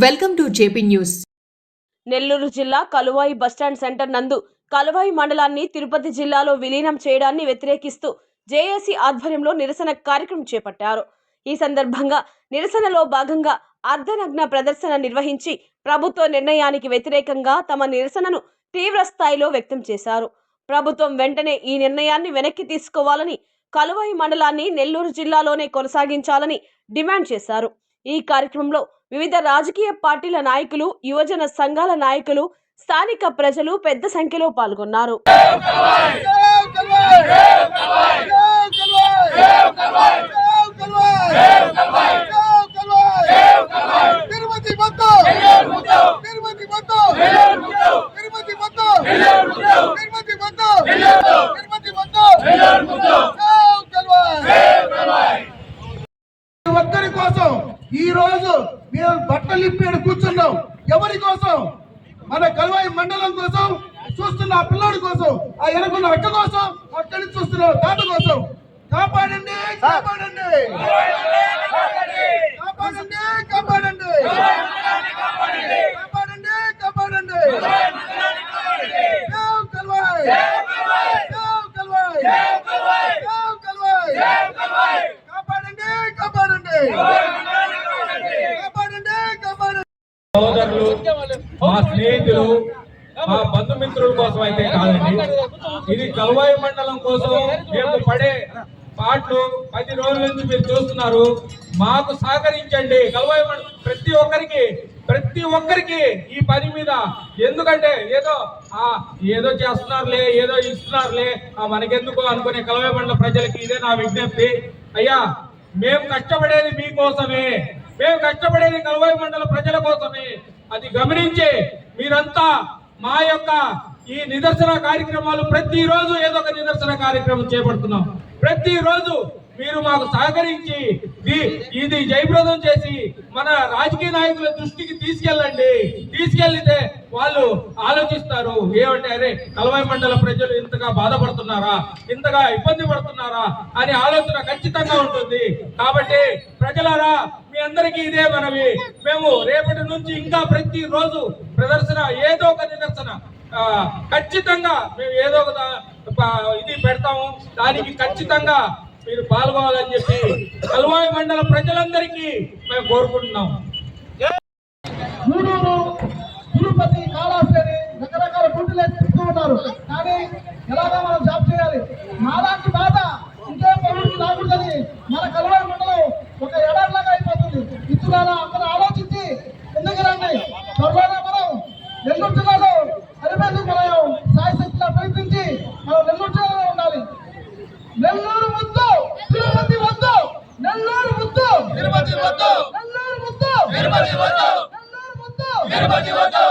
Welcome to JP news. Nellore జిల్లా Kaluvai bus stand centre నందు కలువాయి మండలాన్ని తిరుపతి జిల్లాలో విలీనం చేయడాన్ని వ్యతిరేకిస్తూ జేఏసీ ఆధ్వర్యంలో నిరసన కార్యక్రమం చేపట్టారు. ఈ సందర్భంగా నిరసనలో భాగంగా అర్ధనగ్న ప్రదర్శన నిర్వహించి ప్రభుత్వ నిర్ణయానికి వ్యతిరేకంగా తమ నిరసనను తీవ్ర స్థాయిలో వ్యక్తం చేశారు. ప్రభుత్వం వెంటనే ఈ నిర్ణయాన్ని వెనక్కి తీసుకోవాలని, కలువాయి మండలాన్ని నెల్లూరు జిల్లాలోనే కొనసాగించాలని డిమాండ్ చేశారు. ఈ కార్యక్రమంలో వివిధ రాజకీయ పార్టీల నాయకులు, యువజన సంఘాల నాయకులు, స్థానిక ప్రజలు పెద్ద సంఖ్యలో పాల్గొన్నారు. ఒక్కరి కోసం ఈ రోజు మేము బట్టలు ఇప్పి కూర్చున్నాం. ఎవరి కోసం? మన కలువాయి మండలం కోసం, చూస్తున్న ఆ పిల్లోడి కోసం, ఆ ఎనకున్న అక్క కోసం, అక్కడి నుంచి చూస్తున్న తాత కోసం. కాపాడండి, కాపాడండి, కాపాడండి, కాపాడండి, కాపాడండి, కాపాడండి. కలువాయి, కలువాయి, కలువాయి, కాపాడండి, కాపాడండి. సోదరులు, మా స్నేహితులు, మా బంధుమిత్రుల కోసం అయితే కాదండి. ఇది కలువాయి మండలం కోసం మేము పడే పాటలు 10 రోజుల నుంచి మీరు చూస్తున్నారు. మాకు సహకరించండి. కలువాయి మండలం ప్రతి ఒక్కరికి ఈ పని మీద, ఎందుకంటే ఏదో చేస్తున్నారులే, ఏదో ఇస్తున్నారులే, మనకెందుకు అనుకునే కలువాయి మండలం ప్రజలకి ఇదే నా విజ్ఞప్తి. అయ్యా, మేము కష్టపడేది మీకోసమే, మేము కష్టపడేది కలువాయి మండల ప్రజల కోసమే. అది గమనించి మీరంతా మా యొక్క ఈ నిదర్శన కార్యక్రమాలు ప్రతిరోజు ఏదో ఒక నిదర్శన కార్యక్రమం చేపడుతున్నాం. ప్రతిరోజు మీరు మాకు సహకరించి ఇది జయప్రదం చేసి మన రాజకీయ నాయకుల దృష్టికి తీసుకెళ్ళండి. తీసుకెళ్తే వాళ్ళు ఆలోచిస్తారు, ఏమంటే అరే కలువాయి మండల ప్రజలు ఇంతగా బాధపడుతున్నారా, ఇంతగా ఇబ్బంది పడుతున్నారా అని ఆలోచన ఖచ్చితంగా ఉంటుంది. కాబట్టి ప్రజలారా, మీ అందరికీ ఇదే మనవి. మేము రేపటి నుంచి ఇంకా ప్రతిరోజు ప్రదర్శన, ఏదో ఒక నిదర్శన ఖచ్చితంగా మేము ఏదో ఒక ఇది పెడతాము. దానికి ఖచ్చితంగా మీరు పాల్గొనాలని చెప్పి కలువాయి మండల ప్రజలందరికీ మేము కోరుకుంటున్నాం. తిరుపతి, కాళహస్తి రకరకాల డ్యూటీలు చెప్తూ ఉన్నారు. కానీ ఎలాగా మనం జాబ్ చేయాలి? మాలాంటి బాధ ఇంకేం పనులకి రాకూడదని మన కలువాయి మండలం ఒక ఎడారిలాగా అయిపోతుంది. ఇతరుల అందరూ ఆలోచించి ఎందుకు రండి. త్వరలోనే మనం నెల్లూరు జిల్లాలో అరిపేసి మనం సాయశక్తిగా ప్రయత్నించి మనం నెల్లూరు జిల్లాలో ఉండాలి. నెల్లూరు ముద్దు, తిరుపతి వద్దు. నెల్లూరు ముద్దు, తిరుపతి వద్దు. నెల్లూరు ముద్దు, తిరుపతి వద్దు. నెల్లూరు ముద్దు, తిరుపతి వద్దు.